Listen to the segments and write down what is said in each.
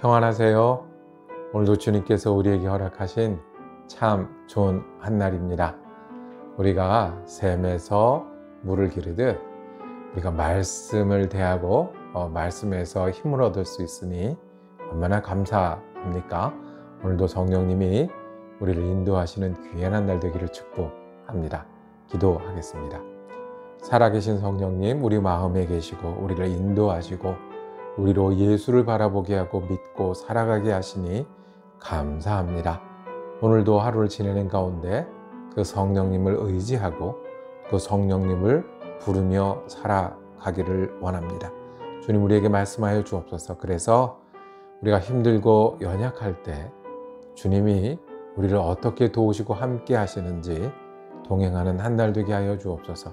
평안하세요. 오늘도 주님께서 우리에게 허락하신 참 좋은 한날입니다. 우리가 샘에서 물을 기르듯 우리가 말씀을 대하고 말씀에서 힘을 얻을 수 있으니 얼마나 감사합니까? 오늘도 성령님이 우리를 인도하시는 귀한 한날 되기를 축복합니다. 기도하겠습니다. 살아계신 성령님, 우리 마음에 계시고 우리를 인도하시고 우리로 예수를 바라보게 하고 믿고 살아가게 하시니 감사합니다. 오늘도 하루를 지내는 가운데 그 성령님을 의지하고 그 성령님을 부르며 살아가기를 원합니다. 주님, 우리에게 말씀하여 주옵소서. 그래서 우리가 힘들고 연약할 때 주님이 우리를 어떻게 도우시고 함께 하시는지 동행하는 한 날 되게 하여 주옵소서.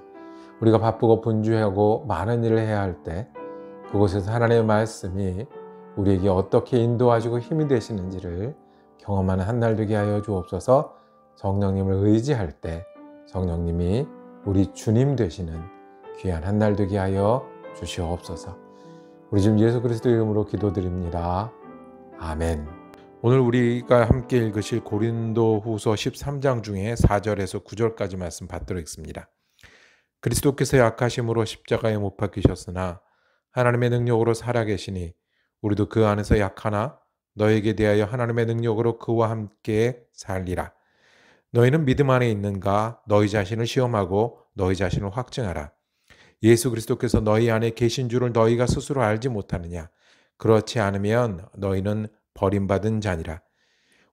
우리가 바쁘고 분주하고 많은 일을 해야 할 때 그곳에서 하나님의 말씀이 우리에게 어떻게 인도하시고 힘이 되시는지를 경험하는 한 날 되게 하여 주옵소서. 성령님을 의지할 때 성령님이 우리 주님 되시는 귀한 한 날 되게 하여 주시옵소서. 우리 주님 예수 그리스도 이름으로 기도드립니다. 아멘. 오늘 우리가 함께 읽으실 고린도후서 13장 중에 4절에서 9절까지 말씀 받도록 하겠습니다. 그리스도께서 약하심으로 십자가에 못 박히셨으나 하나님의 능력으로 살아계시니 우리도 그 안에서 약하나 너에게 대하여 하나님의 능력으로 그와 함께 살리라. 너희는 믿음 안에 있는가? 너희 자신을 시험하고 너희 자신을 확증하라. 예수 그리스도께서 너희 안에 계신 줄을 너희가 스스로 알지 못하느냐? 그렇지 않으면 너희는 버림받은 자니라.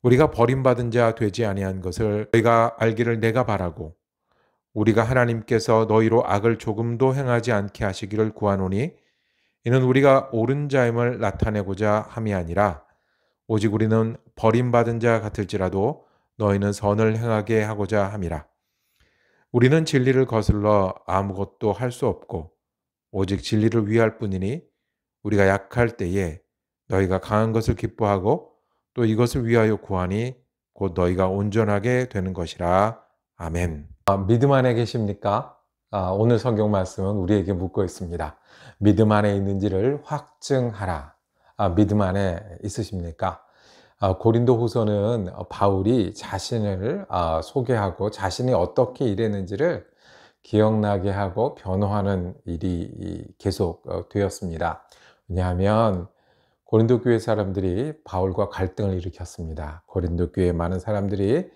우리가 버림받은 자 되지 아니한 것을 너희가 알기를 내가 바라고 우리가 하나님께서 너희로 악을 조금도 행하지 않게 하시기를 구하노니 이는 우리가 옳은 자임을 나타내고자 함이 아니라 오직 우리는 버림받은 자 같을지라도 너희는 선을 행하게 하고자 함이라. 우리는 진리를 거슬러 아무것도 할 수 없고 오직 진리를 위할 뿐이니 우리가 약할 때에 너희가 강한 것을 기뻐하고 또 이것을 위하여 구하니 곧 너희가 온전하게 되는 것이라. 아멘. 믿음 안에 계십니까? 오늘 성경 말씀은 우리에게 묻고 있습니다. 믿음 안에 있는지를 확증하라. 믿음 안에 있으십니까? 고린도 후서는 바울이 자신을 소개하고 자신이 어떻게 일했는지를 기억나게 하고 변호하는 일이 계속 되었습니다. 왜냐하면 고린도 교회 사람들이 바울과 갈등을 일으켰습니다. 고린도 교회 많은 사람들이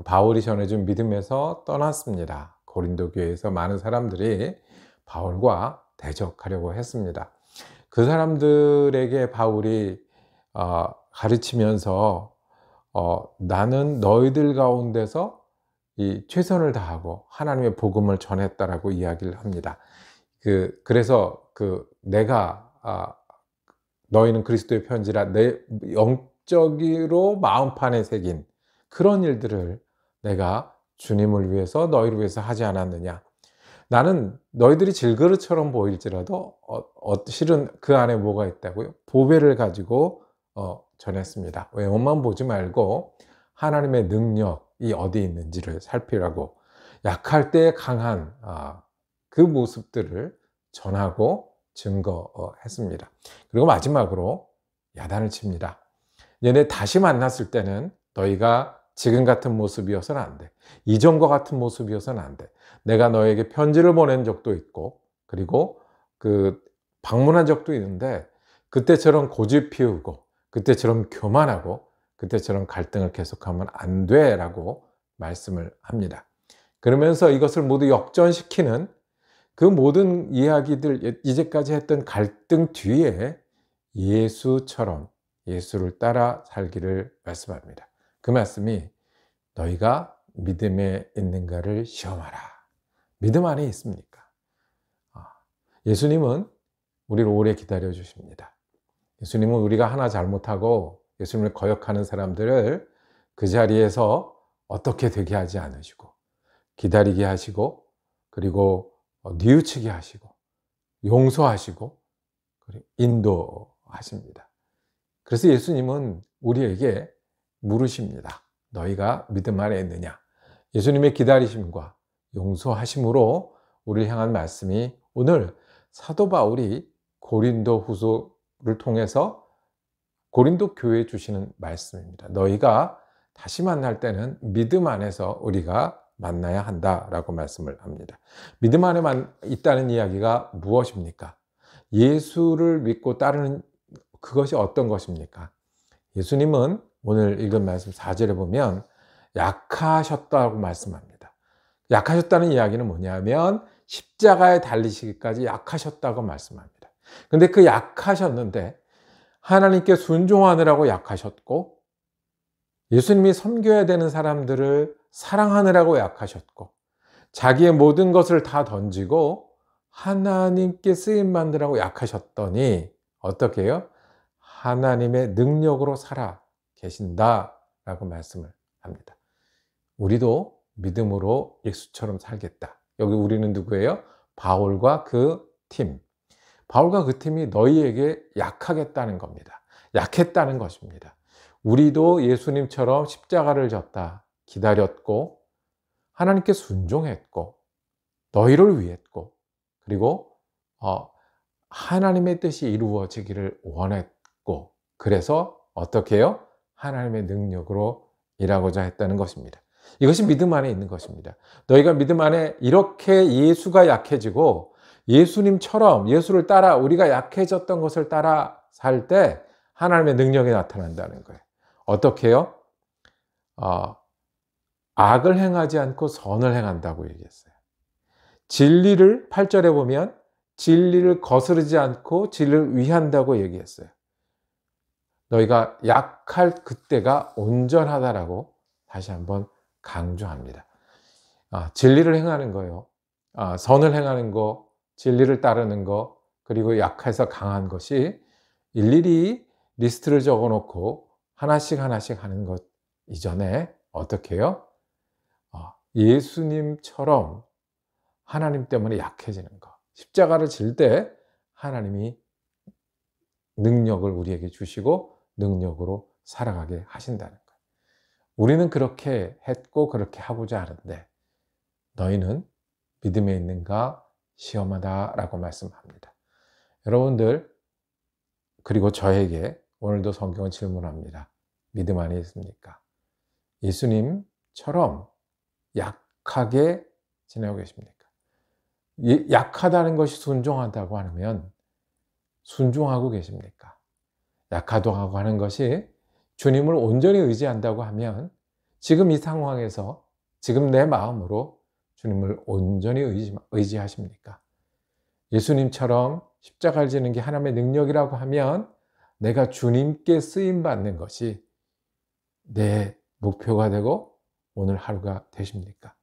바울이 전해준 믿음에서 떠났습니다. 고린도 교회에서 많은 사람들이 바울과 대적하려고 했습니다. 그 사람들에게 바울이 가르치면서 나는 너희들 가운데서 이 최선을 다하고 하나님의 복음을 전했다라고 이야기를 합니다. 그래서 내가 너희는 그리스도의 편지라 내 영적으로 마음판에 새긴 그런 일들을 내가 주님을 위해서 너희를 위해서 하지 않았느냐. 나는 너희들이 질그릇처럼 보일지라도 실은 그 안에 뭐가 있다고요? 보배를 가지고 전했습니다. 외모만 보지 말고 하나님의 능력이 어디 있는지를 살피라고 약할 때 강한 그 모습들을 전하고 증거했습니다. 그리고 마지막으로 야단을 칩니다. 얘네 다시 만났을 때는 너희가 지금 같은 모습이어서는 안 돼. 이전과 같은 모습이어서는 안 돼. 내가 너에게 편지를 보낸 적도 있고 그리고 방문한 적도 있는데 그때처럼 고집 피우고 그때처럼 교만하고 그때처럼 갈등을 계속하면 안 돼라고 말씀을 합니다. 그러면서 이것을 모두 역전시키는 그 모든 이야기들, 이제까지 했던 갈등 뒤에 예수처럼 예수를 따라 살기를 말씀합니다. 그 말씀이 너희가 믿음에 있는가를 시험하라. 믿음 안에 있습니까? 예수님은 우리를 오래 기다려 주십니다. 예수님은 우리가 하나 잘못하고 예수님을 거역하는 사람들을 그 자리에서 어떻게 되게 하지 않으시고 기다리게 하시고 그리고 뉘우치게 하시고 용서하시고 그리고 인도하십니다. 그래서 예수님은 우리에게 물으십니다. 너희가 믿음 안에 있느냐? 예수님의 기다리심과 용서하심으로 우리를 향한 말씀이 오늘 사도 바울이 고린도 후서를 통해서 고린도 교회에 주시는 말씀입니다. 너희가 다시 만날 때는 믿음 안에서 우리가 만나야 한다라고 말씀을 합니다. 믿음 안에 있다는 이야기가 무엇입니까? 예수를 믿고 따르는 그것이 어떤 것입니까? 예수님은 오늘 읽은 말씀 4절에 보면 약하셨다고 말씀합니다. 약하셨다는 이야기는 뭐냐면 십자가에 달리시기까지 약하셨다고 말씀합니다. 근데 그 약하셨는데 하나님께 순종하느라고 약하셨고, 예수님이 섬겨야 되는 사람들을 사랑하느라고 약하셨고, 자기의 모든 것을 다 던지고 하나님께 쓰임 받느라고 약하셨더니 어떻게 해요? 하나님의 능력으로 살아 계신다라고 말씀을 합니다. 우리도 믿음으로 예수처럼 살겠다. 여기 우리는 누구예요? 바울과 그 팀. 바울과 그 팀이 너희에게 약하겠다는 겁니다. 약했다는 것입니다. 우리도 예수님처럼 십자가를 졌다, 기다렸고, 하나님께 순종했고, 너희를 위했고, 그리고 하나님의 뜻이 이루어지기를 원했고, 그래서 어떻게 해요? 하나님의 능력으로 일하고자 했다는 것입니다. 이것이 믿음 안에 있는 것입니다. 너희가 믿음 안에 이렇게 예수가 약해지고 예수님처럼 예수를 따라 우리가 약해졌던 것을 따라 살 때 하나님의 능력이 나타난다는 거예요. 어떻게 해요? 악을 행하지 않고 선을 행한다고 얘기했어요. 진리를 8절에 보면 진리를 거스르지 않고 진리를 위한다고 얘기했어요. 너희가 약할 그때가 온전하다라고 다시 한번 강조합니다. 진리를 행하는 거요. 선을 행하는 거, 진리를 따르는 거, 그리고 약해서 강한 것이 일일이 리스트를 적어 놓고 하나씩 하나씩 하는 것 이전에 어떻게 해요? 예수님처럼 하나님 때문에 약해지는 것. 십자가를 질 때 하나님이 능력을 우리에게 주시고 능력으로 살아가게 하신다는 거예요. 우리는 그렇게 했고 그렇게 하고자 하는데 너희는 믿음에 있는가 시험하다라고 말씀합니다. 여러분들, 그리고 저에게 오늘도 성경은 질문합니다. 믿음 안에 있습니까? 예수님처럼 약하게 지내고 계십니까? 약하다는 것이 순종한다고 하면 순종하고 계십니까? 약하다고 하는 것이 주님을 온전히 의지한다고 하면 지금 이 상황에서 지금 내 마음으로 주님을 온전히 의지하십니까? 예수님처럼 십자가를 지는 게 하나님의 능력이라고 하면 내가 주님께 쓰임받는 것이 내 목표가 되고 오늘 하루가 되십니까?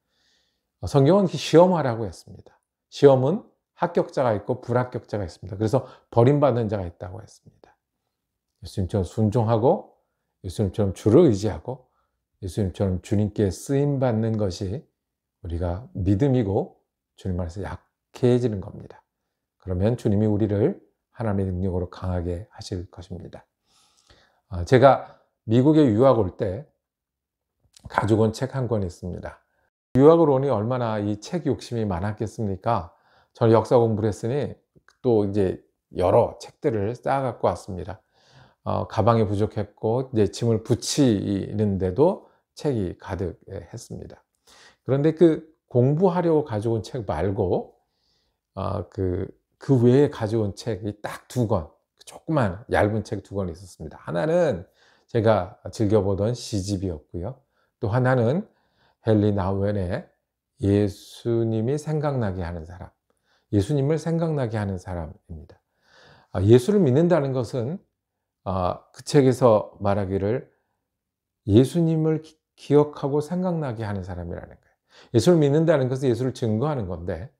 성경은 시험하라고 했습니다. 시험은 합격자가 있고 불합격자가 있습니다. 그래서 버림받는 자가 있다고 했습니다. 예수님처럼 순종하고 예수님처럼 주를 의지하고 예수님처럼 주님께 쓰임받는 것이 우리가 믿음이고 주님 안에서 약해지는 겁니다. 그러면 주님이 우리를 하나님의 능력으로 강하게 하실 것입니다. 제가 미국에 유학 올 때 가지고 온 책 한 권이 있습니다. 유학을 오니 얼마나 이 책 욕심이 많았겠습니까? 저는 역사 공부를 했으니 또 이제 여러 책들을 쌓아 갖고 왔습니다. 가방이 부족했고 이제 짐을 붙이는데도 책이 가득했습니다. 그런데 그 공부하려고 가지고 온 책 말고 그 외에 가지고 온 책이 딱 2권, 조그만 얇은 책 2권이 있었습니다. 하나는 제가 즐겨보던 시집이었고요. 또 하나는 헨리 나우엔의 예수님이 생각나게 하는 사람, 예수님을 생각나게 하는 사람입니다. 예수를 믿는다는 것은 그 책에서 말하기를 예수님을 기억하고 생각나게 하는 사람이라는 거예요. 예수를 믿는다는 것은 예수를 증거하는 건데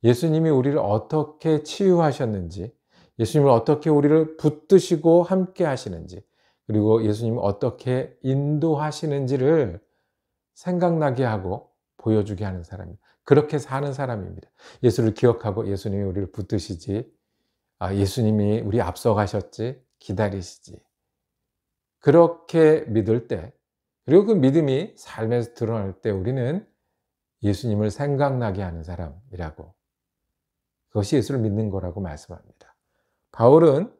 예수님이 우리를 어떻게 치유하셨는지, 예수님을 어떻게 우리를 붙드시고 함께 하시는지, 그리고 예수님을 어떻게 인도하시는지를 생각나게 하고 보여주게 하는 사람입니다. 그렇게 사는 사람입니다. 예수를 기억하고 예수님이 우리를 붙드시지, 예수님이 우리 앞서가셨지, 기다리시지. 그렇게 믿을 때, 그리고 그 믿음이 삶에서 드러날 때 우리는 예수님을 생각나게 하는 사람이라고, 그것이 예수를 믿는 거라고 말씀합니다. 바울은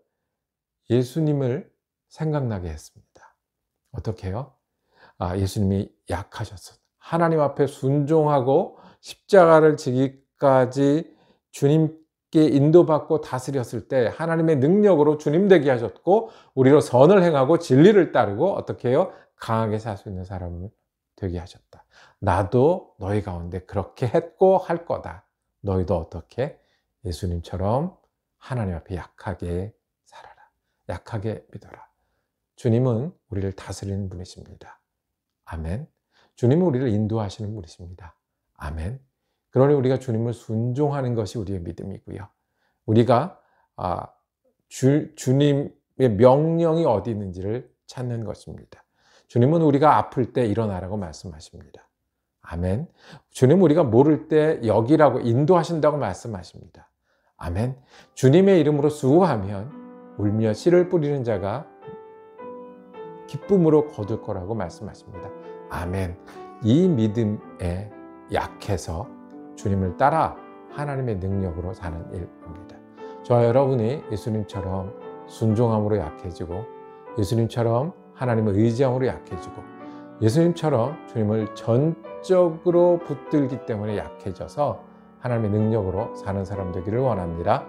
예수님을 생각나게 했습니다. 어떻게 해요? 예수님이 약하셨어. 하나님 앞에 순종하고 십자가를 지기까지 주님께 인도받고 다스렸을 때 하나님의 능력으로 주님 되게 하셨고, 우리로 선을 행하고 진리를 따르고 어떻게 해요? 강하게 살 수 있는 사람을 되게 하셨다. 나도 너희 가운데 그렇게 했고 할 거다. 너희도 어떻게 예수님처럼 하나님 앞에 약하게 살아라. 약하게 믿어라. 주님은 우리를 다스리는 분이십니다. 아멘. 주님은 우리를 인도하시는 분이십니다. 아멘. 그러니 우리가 주님을 순종하는 것이 우리의 믿음이고요. 우리가 주님의 명령이 어디 있는지를 찾는 것입니다. 주님은 우리가 아플 때 일어나라고 말씀하십니다. 아멘. 주님은 우리가 모를 때 여기라고 인도하신다고 말씀하십니다. 아멘. 주님의 이름으로 수고하면 울며 씨를 뿌리는 자가 기쁨으로 거둘 거라고 말씀하십니다. 아멘. 이 믿음에 약해서 주님을 따라 하나님의 능력으로 사는 일입니다. 저와 여러분이 예수님처럼 순종함으로 약해지고, 예수님처럼 하나님을 의지함으로 약해지고, 예수님처럼 주님을 전적으로 붙들기 때문에 약해져서 하나님의 능력으로 사는 사람 되기를 원합니다.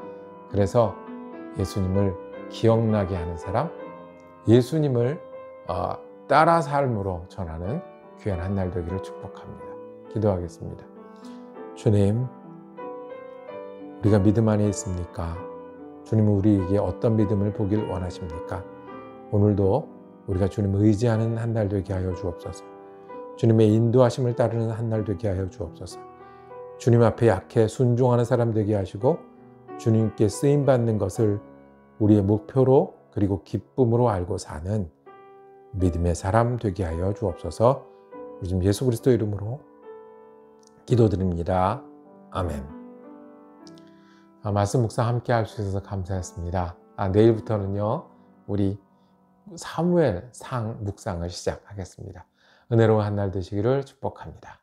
그래서 예수님을 기억나게 하는 사람, 예수님을 따라 삶으로 전하는 귀한 한 날 되기를 축복합니다. 기도하겠습니다. 주님, 우리가 믿음 안에 있습니까? 주님은 우리에게 어떤 믿음을 보길 원하십니까? 오늘도 우리가 주님을 의지하는 한 날 되게 하여 주옵소서. 주님의 인도하심을 따르는 한 날 되게 하여 주옵소서. 주님 앞에 약해 순종하는 사람 되게 하시고, 주님께 쓰임받는 것을 우리의 목표로 그리고 기쁨으로 알고 사는 믿음의 사람 되게 하여 주옵소서. 요즘 예수 그리스도 이름으로 기도드립니다. 아멘. 말씀 묵상 함께 할 수 있어서 감사했습니다. 내일부터는요, 우리 사무엘상 묵상을 시작하겠습니다. 은혜로운 한 날 되시기를 축복합니다.